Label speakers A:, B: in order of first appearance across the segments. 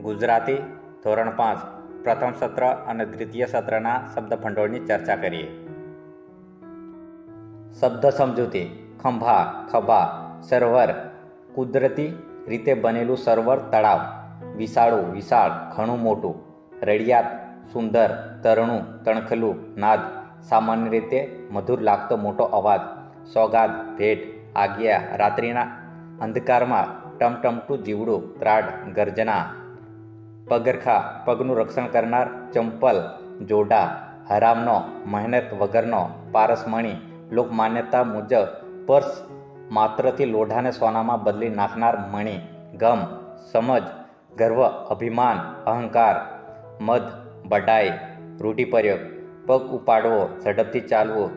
A: ગુજરાતી ધોરણ 5 પ્રથમ સત્ર અને દ્વિતીય સત્રના શબ્દ ભંડોળની ચર્ચા કરીએ. શબ્દ સમજૂતી. ખંભા, ખભા, સરોવર, કુદરતી રીતે બનેલું સરોવર, તળાવ. વિશાળું, વિશાળ, ઘણું મોટું. રડિયાત, સુંદર, તરણું, તણખલું. નાદ, સામાન્ય રીતે મધુર લાગતો મોટો અવાજ. સોગાદ, ભેટ, આજ્ઞા. રાત્રિના અંધકારમાં ટમટમતું જીવડું. ત્રાડ, ગર્જના. પગરખા, પગનું રક્ષણ કરનાર. ચંપલ, જોડા. હરામનો, મહેનત વગરનો. પારસમણી, લોકમાન્યતા મુજબ પર્સ માત્રથી લોઢાને સોનામાં બદલી નાખનાર મણી. ગમ, સમજ, ગર્વ, અભિમાન, અહંકાર. મધ, બડાઈ. રૂઢિપ્રયોગ. પગ ઉપાડવો, ઝડપથી ચાલવું.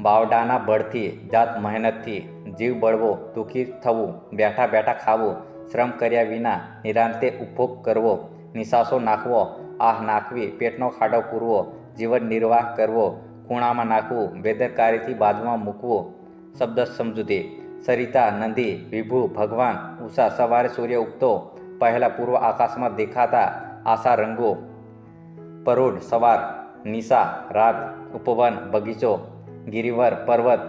A: બાવડાના બળથી, જાત મહેનતથી. જીવ બળવો, દુઃખી થવું. બેઠા બેઠા ખાવું. શ્રમ કર્યા વિના નિરાંતે ઉપભોગ કરવો. નિશાસો નાખવો, આહ નાખવી. પેટનો ખાડો પૂરવો. જીવન નિર્વાહ કરવો. ખૂણામાં નાખવું. બેદરકારીથી બાજુમાં મૂકવું. શબ્દ સમજૂતી. સરિતા, નદી, વિભુ, ભગવાન. ઉષા, સવારે સૂર્ય ઉગતો પહેલા પૂર્વ આકાશમાં દેખાતા આશા રંગો. પરોઢ, સવાર. નિશા, રાત. ઉપવન, બગીચો. ગિરિવર, પર્વત.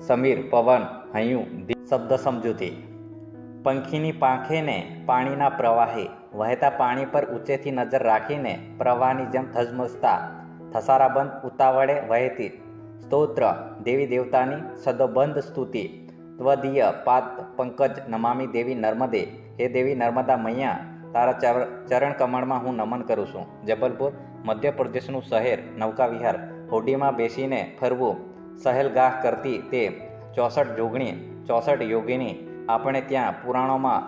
A: સમીર, પવન. હૈયું. શબ્દ સમજૂતી. પંખીની પાંખેને પાણીના પ્રવાહે. વહેતા પાણી પર ઊંચેથી નજર રાખીને પ્રવાહની જેમ ધસમસતા થસારાબંધ ઉતાવળે વહેતી. સ્તોત્ર, દેવી દેવતાની સદોબંધ સ્તુતિ. ત્વદીય પાદ પંકજ નમામી દેવી નર્મદે. હે દેવી નર્મદા મૈયા, તારા ચરણ કમળમાં હું નમન કરું છું. જબલપુર, મધ્યપ્રદેશનું શહેર. નૌકા વિહાર, હોડીમાં બેસીને ફરવું. સહેલગાહ કરતી તે 64 જોગણી, 64 યોગિની. આપણે ત્યાં પુરાણોમાં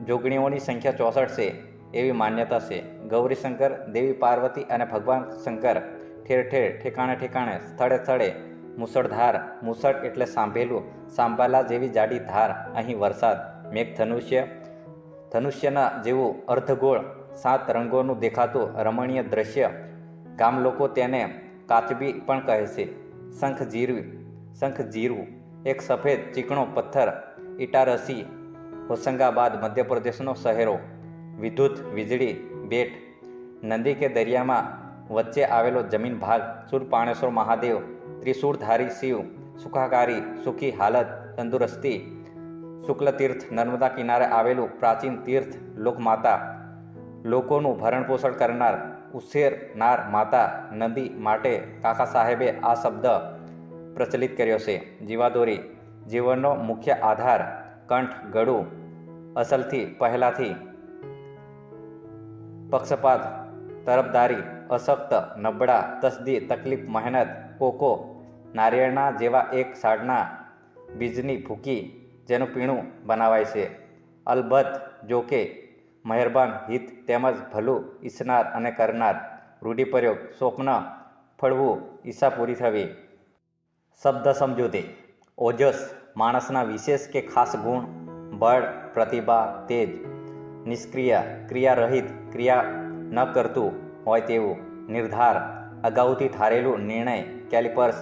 A: જોગણીઓની સંખ્યા 64 છે એવી માન્યતા છે. ગૌરીશંકર, દેવી પાર્વતી અને ભગવાન શંકર. ઠેર ઠેર, ઠેકાણે ઠેકાણે, સ્થળે સ્થળે. મુસળધાર, મુસળ એટલે સાંભેલું. સાંભાલા જેવી જાડી ધાર. અહીં વરસાદ. મેઘધનુષ્ય, ધનુષ્યના જેવું અર્ધગોળ 7 રંગોનું દેખાતું રમણીય દ્રશ્ય. ગામ લોકો તેને કાચબી પણ કહે છે. શંખજીરું, એક સફેદ ચીકણો પથ્થર. ઇટારસી, હોશંગાબાદ, મધ્યપ્રદેશનો શહેરો. વિદ્યુત, વીજળી, બેટ. નદી કે દરિયામાં વચ્ચે આવેલો જમીન ભાગ. શૂરપાણેશ્વર મહાદેવ, ત્રિશૂળધારી શિવ. સુખાકારી, સુખી હાલત, તંદુરસ્તી. શુક્લતીર્થ, નર્મદા કિનારે આવેલું પ્રાચીન તીર્થ. લોકમાતા, લોકોનું ભરણપોષણ કરનાર, ઉછેરનાર માતા. નદી માટે કાકા સાહેબે આ શબ્દ પ્રચલિત કર્યો છે. જીવાદોરી, જીવનનો મુખ્ય આધાર. કંઠ, ગળું, અસલથી, પહેલાથી. પક્ષપાત, તરફદારી, અશક્ત, નબળા. તસદી, તકલીફ, મહેનત. કોકો, નારિયેળના જેવા એક ઝાડના બીજની ભૂકી જેનું પીણું બનાવાય છે. અલબત્ત, જોકે, મહેરબાન, હિત તેમજ ભલું ઈચ્છનાર અને કરનાર. રૂઢિપ્રયોગ. સ્વપ્ન ફળવું, ઈચ્છા પૂરી થવી. શબ્દ સમજૂતી. ઓજસ, માણસના વિશેષ કે ખાસ ગુણ. બળ, પ્રતિભા, તેજ. નિષ્ક્રિય, ક્રિયારહિત, ક્રિયા ન કરતું હોય તેવું. નિર્ધાર, અગાઉથી ધારેલું નિર્ણય. કેલિપર્સ,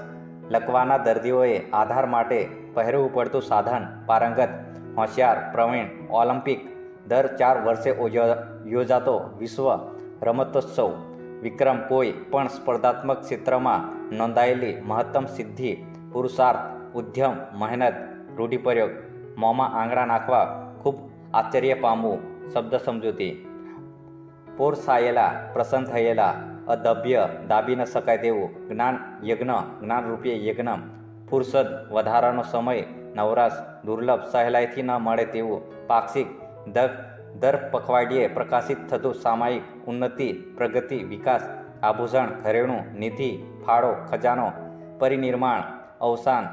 A: લકવાના દર્દીઓએ આધાર માટે પહેરવું પડતું સાધન. પારંગત, હોશિયાર, પ્રવીણ. ઓલિમ્પિક, દર 4 વર્ષે યોજાતો વિશ્વ રમતોત્સવ. વિક્રમ, કોઈ પણ સ્પર્ધાત્મક ક્ષેત્રમાં નોંધાયેલી મહત્તમ સિદ્ધિ. પુરુષાર્થ, ઉદ્યમ, મહેનત. રૂઢિપ્રયોગ. મોંમાં આંગળા નાખવા, ખૂબ આશ્ચર્ય પામવું. શબ્દ સમજૂતી. પોરસાયેલા, પ્રસન્ન થયેલા. અદભ્ય, દાબી ન શકાય તેવું. જ્ઞાન યજ્ઞ, જ્ઞાનરૂપી યજ્ઞ. ફુરસદ, વધારાનો સમય. નવરાશ, દુર્લભ, સહેલાઈથી ન મળે તેવું. પાક્ષિક, દર પખવાડિયે પ્રકાશિત થતું સામાયિક. ઉન્નતિ, પ્રગતિ, વિકાસ. આભૂષણ, ઘરેણું. નિધિ, ફાળો, ખજાનો. પરિનિર્માણ, અવસાન.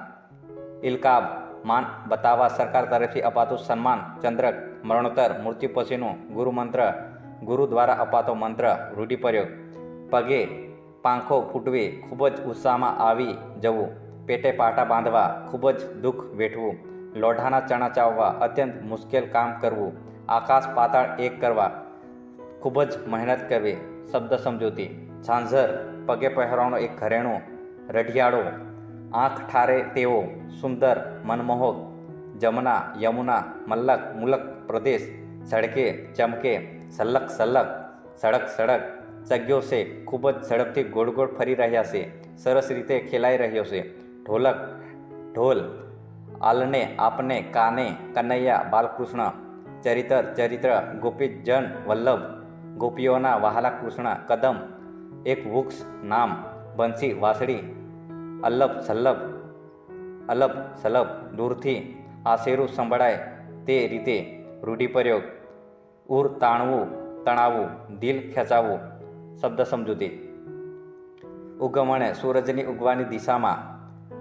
A: ઇલકાબ, માન બતાવવા સરકાર તરફથી અપાતું સન્માન. ચંદ્રક, મરણોત્તર, મૃત્યુ પછીનું. ગુરુમંત્ર, ગુરુ દ્વારા અપાતો મંત્ર. રૂઢિપ્રયોગ. પગે પાંખો ફૂટવી, ખૂબ જ ઉત્સાહમાં આવી જવું. પેટે પાટા બાંધવા, ખૂબ જ દુઃખ વેઠવું. લોઢાના ચણા ચાવવા, અત્યંત મુશ્કેલ કામ કરવું. આકાશ પાતાળ એક કરવા, ખૂબ જ મહેનત કરવી. શબ્દ સમજૂતી. ઝાંઝર, પગે પહેરવાનો એક ઘરેણું. રઢિયાળો, આંખ ઠારે તેવો. સુંદર, મનમોહક. જમના, યમુના. મલ્લક, મુલક પ્રદેશ. ઝળકે, ચમકે. સલક સલક સડક સડક ચગ્યો છે, ખૂબ જ ઝડપથી ગોળ ગોળ ફરી રહ્યા છે, સરસ રીતે ખેલાઈ રહ્યો છે. ઢોલક ઢોલ, આલને આપને, કાને કનૈયા બાલકૃષ્ણ, ચરિત્ર ચરિત્ર ગોપીજન વલ્લભ, ગોપીઓના વહાલા કૃષ્ણ. કદમ એક વૃક્ષ, નામ બંસી વાંસળી, અલ્લભ સલ્લભ અલભ સલભ દૂરથી આશેરું સંભળાય તે રીતે. રૂઢિપ્રયોગ ઉર તાણવું તણાવવું, દિલ ખેંચાવવું. શબ્દ સમજૂતી. ઉગમણે સૂરજની ઉગવાની દિશામાં,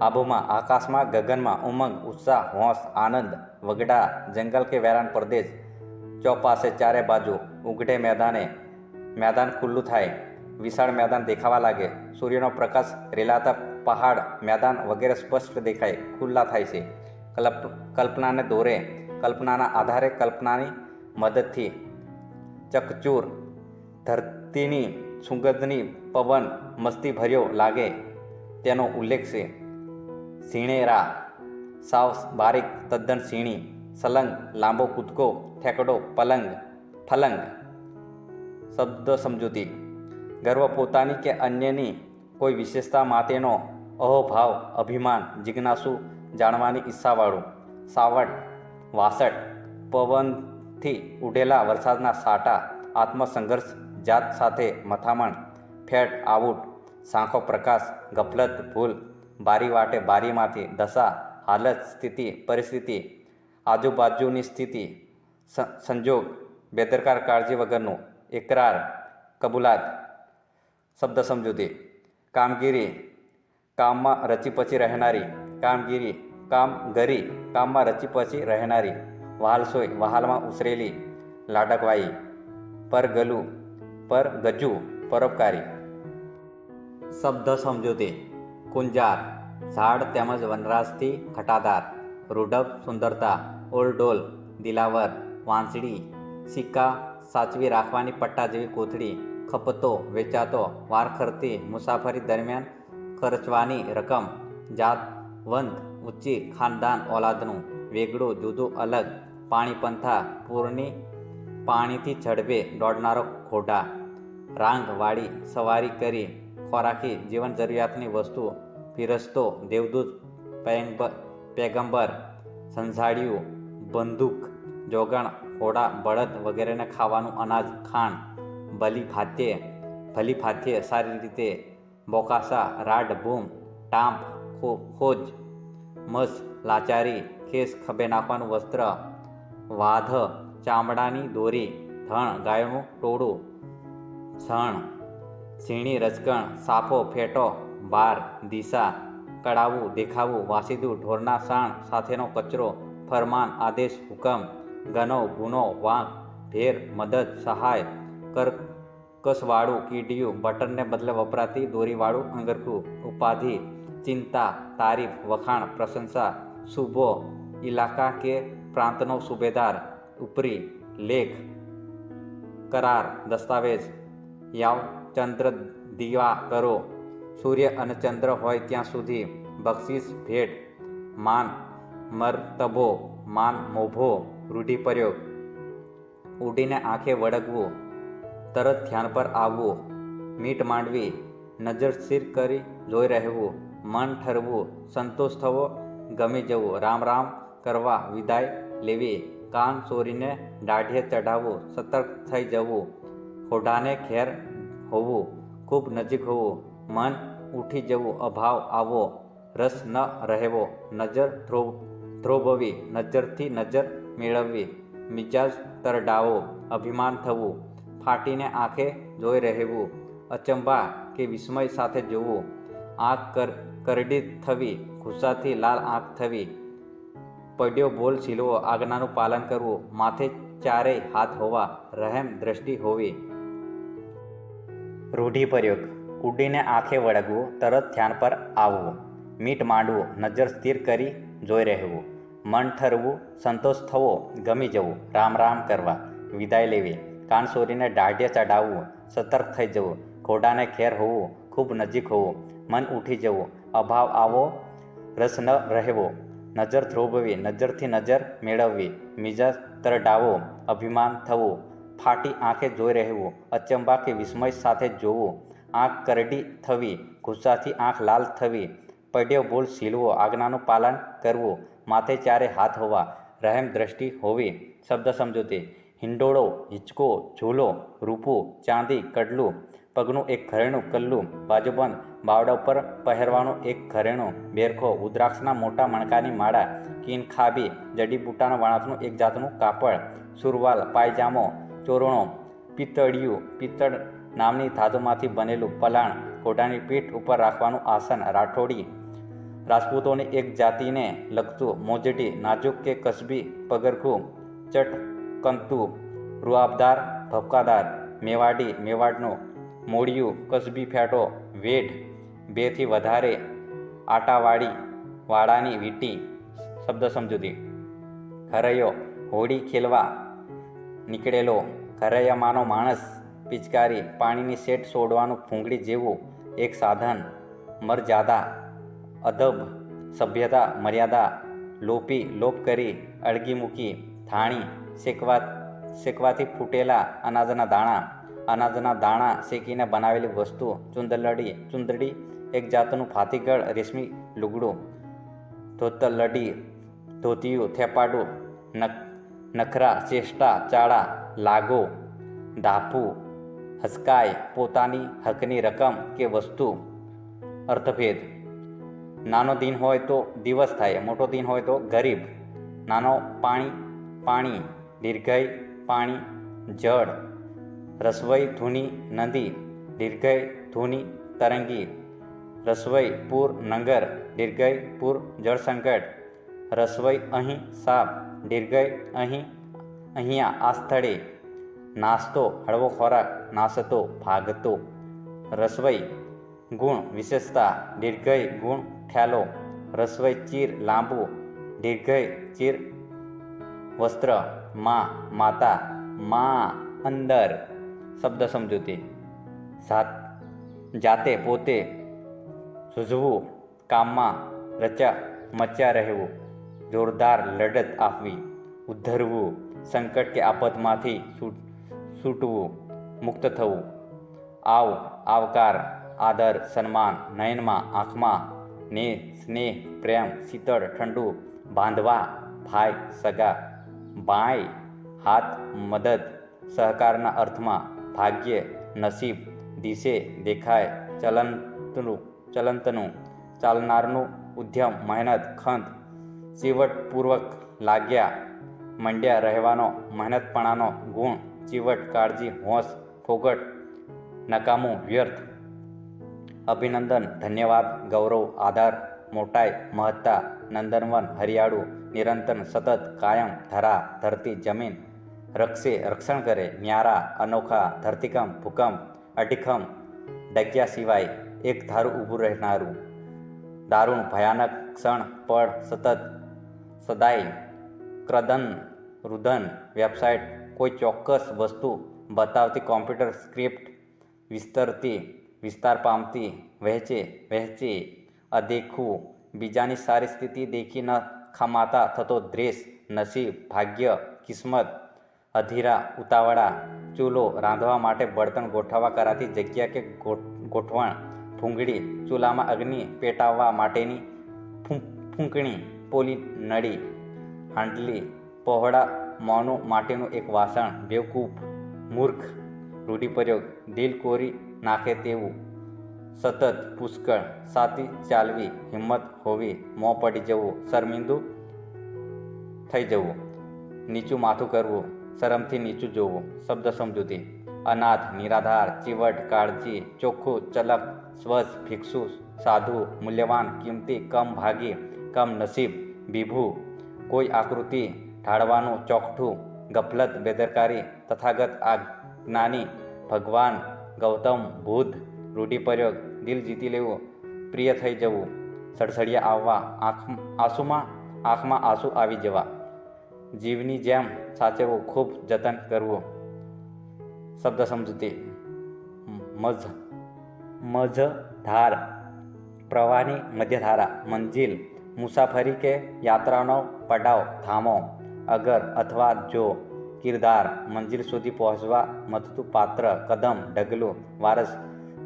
A: આબોમાં, આકાશમાં, ગગનમાં. ઉમંગ ઉત્સાહ હોંશ આનંદ, વગડા જંગલ કે વેરાન પ્રદેશ. ચોપાસે ચારે બાજુ, ઉઘડે મેદાને મેદાન ખુલ્લું થાય, વિશાળ મેદાન દેખાવા લાગે. સૂર્યનો પ્રકાશ રેલાતા પહાડ મેદાન વગેરે સ્પષ્ટ દેખાય, ખુલ્લા થાય છે. કલ્પનાને દોરે, કલ્પનાના આધારે, કલ્પનાની મદદથી. ચકચૂર ધરતીની સુગંધની પવન મસ્તી ભર્યો લાગે તેનો ઉલ્લેખ છે. ઝીણેરા સાવ બારીક તદ્દન ઝીણી. સલંગ લાંબો કૂદકો ઠેકડો પલંગ ફલંગ. શબ્દ સમજૂતી. ગર્વ પોતાની કે અન્યની કોઈ વિશેષતા માટેનો અહોભાવ, અભિમાન, જિજ્ઞાસુ, જાણવાની ઈચ્છાવાળું. સાવટ વાસટ પવનથી ઉડેલા વરસાદના સાટા. આત્મસંઘર્ષ જાત સાથે મથામણ. ફેટ આઉટ સાંખો પ્રકાશ. ગફલત ભૂલ. બારી વાટે બારીમાંથી. દશા હાલત સ્થિતિ પરિસ્થિતિ આજુબાજુની સ્થિતિ. સંજોગ બેદરકાર કાળજી વગરનું. ઇકરાર કબૂલાત. શબ્દ સમજૂતી. કામગીરી કામમાં રચી પછી રહેનારી. કામગીરી કામગરી કામમાં રચી પછી રહેનારી. વહાલસોઈ વહાલમાં ઉછરેલી લાડકવાઈ. પરગલું પરગજુ પરોપકારી. શબ્દ સમજૂતી. કુંજાર ઝાડ તેમજ વનરાજથી ઘટાદાર. રૂઢબ સુંદરતા. ઓલડોલ દિલાવર. વાંસળી સિક્કા સાચવી રાખવાની પટ્ટા જેવી કોથળી. ખપતો વેચાતો. વારખરતી મુસાફરી દરમિયાન ખર્ચવાની રકમ. જાતવંત ઊંચી ખાનદાન ઓલાદનું. વેગળું જુદું અલગ. પાણી પંથા પૂરની પાણીથી ઝડપે દોડનારો ઘોડા. રાંગ વાળી સવારી કરી. ખોરાકી જીવન જરૂરિયાતની વસ્તુ. પીરસતો દેવદૂત પેગંબર. સંઝાડિયું બંદૂક જોગણ ઘોડા બળદ વગેરેને ખાવાનું અનાજ ખાણ. ભલી ફાત્યે સારી રીતે. બોકાસા રાડ બૂમ ટાંપ ખોજ મસ લાચારી. ખેસ ખભે નાખવાનું વસ્ત્ર. વાધ ચામડાની દોરી. ધણ ગાયોનું ટોળું. ઝણ ઝીણી રજકણ. સાફો ફેટો બાર. દિશા કડાવું દેખાવું. વાસીદું ઢોરના શાણ સાથેનો કચરો. ફરમાન આદેશ હુકમ. ગનો ગુનો વાંક. ભેર મદદ સહાય. કરકસવાળું કીડિયું. બટનને બદલે વપરાતી દોરીવાળું અંગરખું. ઉપાધિ ચિંતા તારીફ વખાણ પ્રશંસા. સૂબો ઇલાકા કે પ્રાંતનો સુબેદાર. ઉપરી લેખ. કરાર દસ્તાવેજ. યાવ ચંદ્ર દીવા કરો. સૂર્ય અને ચંદ્ર હોય ત્યાં સુધી. બક્ષિસ ભેટ. માન મર્તબો. માન મોભો. રૂઢિપ્રયોગ ઉડીને આંખે વળગવું. તરત ધ્યાન પર આવવું. મીટ માંડવી. નજર સ્થિર કરી જોઈ રહેવું. મન ઠરવું. સંતોષ થવો. ગમી જવું. રામ રામ કરવા. વિદાય લેવી. કાન ચોરીને દાઢીએ ચઢાવવું. સતર્ક થઈ જવું. હોઢાને ઘેર હોવું. ખૂબ નજીક હોવું. મન ઉઠી જવું. અભાવ આવવો. રસ ન રહેવો. નજર ધ્રોભવી. નજરથી નજર મેળવવી. મિજાજ તરડાવો. અભિમાન થવું. ફાટીને આંખે જોઈ રહેવું. અચંબા કે વિસ્મય સાથે જોવું. આંખ કરડી થવી. ગુસ્સાથી લાલ આંખ થવી. પડ્યો બોલ છીલવો. આજ્ઞાનું પાલન કરવું. માથે ચારેય હાથ હોવા. રહેમ દ્રષ્ટિ હોવી. રૂઢિપ્રયોગ ઉડીને આંખે વળગવું. તરત ધ્યાન પર આવવું. મીટ માંડવું. નજર સ્થિર કરી જોઈ રહેવું. મન ઠરવું. સંતોષ થવો. ગમી જવું. રામ રામ કરવા. વિદાય લેવી. કાન સોરીને દાઢીએ ચઢાવવું. સતર્ક થઈ જવું. ઘોડાને ખેર હોવું. ખૂબ નજીક હોવું. મન ઉઠી જવું. અભાવ આવો. રસ ન રહેવો. નજર ધ્રોભવી. નજરથી નજર મેળવવી. મિજાજ તરડાવો. અભિમાન થવું. ફાટી આંખે જોઈ રહેવું, અચંબા કે વિસ્મય સાથે જોવું, આંખ કરડી થવી, ગુસ્સાથી આંખ લાલ થવી, પડ્યો ભૂલ સીલવો, આજ્ઞાનું પાલન કરવું, માથે ચારે હાથ હોવા, રહેમ દ્રષ્ટિ હોવી. શબ્દ સમજૂતી: હિંડોળો, હિંચકો, ઝૂલો, રૂપું, ચાંદી, કડલું, પગનું એક ઘરેણું, કલ્લું, બાજુબંધ, બાવડા ઉપર પહેરવાનું એક ઘરેણું, બેરખો, ઉદ્રાક્ષના મોટા મણકાની માળા, કિનખાબી, જડીબુટ્ટાના વણાટનું એક જાતનું કાપડ, સુરવાલ, પાયજામો, ચોરણો, પિત્તળિયું, પિત્તળ નામની ધાતુમાંથી બનેલું પલાણ, ઘોડાની પીઠ ઉપર રાખવાનું આસન, રાઠોડી, રાજપૂતોની એક જાતિને લગતું, મોજડી, નાજુક કે કસબી પગરખું, ચટકંતું, રૂઆબદાર, ભપકાદાર, મેવાડી, મેવાડનું, મોડિયું, કસબી ફેટો, વેઢ, 2 થી વધારે, આટાવાળી, વાડાની વીંટી. શબ્દ સમજૂતી: ઘરૈયો, હોડી ખેલવા નીકળેલો, ઘરૈયામાંનો માણસ, પિચકારી, પાણીની સેટ છોડવાનું ફૂંગડી જેવું એક સાધન, મરજાદા, અદબ, સભ્યતા, મર્યાદા, લોપી, લોપ કરી, અળગી મૂકી, ધાણી, શેકવાથી ફૂટેલા અનાજના દાણા, અનાજના દાણા શેકીને બનાવેલી વસ્તુ, ચુંદડી, એક જાતનું ફાતીગળ રેશમી લુગડું, ધોતલડી, ધોતિયું, થેપાડું, નખરા, ચેષ્ટા, ચાળા, લાગો, ધાપુ, હસકાય, પોતાની હકની રકમ કે વસ્તુ. અર્થભેદ: નાનો દિન હોય તો દિવસ થાય, મોટો દિન હોય તો ગરીબ. નાનો પાણી, પાણી, દીર્ઘય પાણી, જળ, રસવઈ ધૂની નદી, દીર્ઘય ધૂની તરંગી, રસવઈ પૂર નંગર, દીર્ઘય પૂર જળસંકટ, રસવઈ અહીં સાપ, દીર્ઘય અહીં અહીંયા આ સ્થળે, નાસ્તો હળવો ખોરાક, નાસતો ભાગતો, રસવઈ ગુણ વિશેષતા, દીર્ઘય ગુણ ખ્યાલો, રસવઈ ચીર લાંબુ, દીર્ઘય ચીર વસ્ત્ર, માં માતા, માં અંદર. શબ્દ સમજૂતી: જાતે પોતે ઝૂઝવું, કામમાં મચ્યા રહેવું, જોરદાર લડત આપવી, ઉદ્ધરવું, સંકટ કે આફતમાંથી છૂટવું, મુક્ત થવું, આવકાર, આદર, સન્માન, નયનમાં, આંખમાં, સ્નેહ, પ્રેમ, શીતળ, ઠંડુ, બાંધવા, ભાઈ, સગા, બાંય, હાથ, મદદ, સહકારના અર્થમાં, ભાગ્ય, નસીબ, દિશે, દેખાય, ચલંતનું, ચાલનારનું, ઉદ્યમ, મહેનત, ખંત, ચીવટપૂર્વક, લાગ્યા, મંડ્યા રહેવાનો, મહેનતપણાનો ગુણ, ચીવટ, કાળજી, હોંશ, ફોગટ, નકામું, વ્યર્થ, અભિનંદન, ધન્યવાદ, ગૌરવ, આધાર, મોટાઈ, મહત્તા, નંદનવન, હરિયાળું, નિરંતર, સતત, કાયમ, ધરા, ધરતી, જમીન, રક્ષે, રક્ષણ કરે, ન્યારા, અનોખા, ધરતીકંપ, ભૂકંપ, અડીખમ, ડગ્યા સિવાય, એક ધારું ઊભું રહેનારું, દારૂણ, ભયાનક, ક્ષણ, પળ, સતત, સદાય, ક્રદન, રુદન, વેબસાઇટ, કોઈ ચોક્કસ વસ્તુ બતાવતી કોમ્પ્યુટર સ્ક્રિપ્ટ, વિસ્તરતી, વિસ્તાર પામતી, વહેંચી, અદેખું, બીજાની સારી સ્થિતિ દેખી ન ખમાતા થતો દ્વેષ, નસીબ, ભાગ્ય, કિસ્મત, અધીરા, ઉતાવળા, ચૂલો, રાંધવા માટે બળતણ ગોઠવવા કરાતી જગ્યા કે ગોઠવણ, ફૂંગડી, ચૂલામાં અગ્નિ પેટાવવા માટેની ફૂંકણી, પોલી નળી, હાંડલી, પહોળા મોંનું માટીનું એક વાસણ, બેવકૂફ, મૂર્ખ, રૂઢિપ્રયોગ, દિલ કોરી નાખે તેવું, સતત, પુષ્કળ, સાથી ચાલવી, હિંમત હોવી, મોં પડી જવું, શર્મિંદું થઈ જવું, નીચું માથું કરવું, શરમથી નીચું જોવું. શબ્દ સમજૂતી: અનાથ, નિરાધાર, ચીવટ, કાળજી, ચોખ્ખું, ચલક, સ્વચ્છ, ભિક્ષુ, સાધુ, મૂલ્યવાન, કિંમતી, કમ ભાગી, કમ નસીબ, વિભુ, કોઈ આકૃતિ ઢાળવાનું, ચોકઠું, ગફલત, બેદરકારી, તથાગત, જ્ઞાની, ભગવાન, ગૌતમ બુદ્ધ, રૂઢિપ્રયોગ, દિલ જીતી લેવું, પ્રિય થઈ જવું, સડસડિયા આવવા, આંખમાં આંસુ આવી જવા, જીવની જેમ સાચવવું, ખૂબ જતન કરવું. શબ્દ સમજૂતી: મઝધાર, પ્રવાહની મધ્યધારા, મંજિલ, મુસાફરી કે યાત્રાનો પડાવ, ધામો, અગર અથવા જો, કિરદાર, મંજિલ સુધી પહોંચવા મથતું પાત્ર, કદમ, ડગલું, વારસ,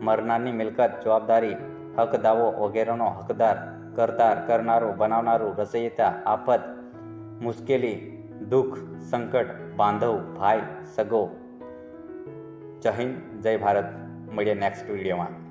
A: મરનારની મિલકત, જવાબદારી, હક દાવો વગેરેનો હકદાર, કરતાર, કરનારું, બનાવનારું, રચયિતા, આફત, મુશ્કેલી, દુઃખ, સંકટ, બાંધવ, ભાઈ, સગો. જય હિન્દ, જય ભારત. મળીએ નેક્સ્ટ વિડીયોમાં.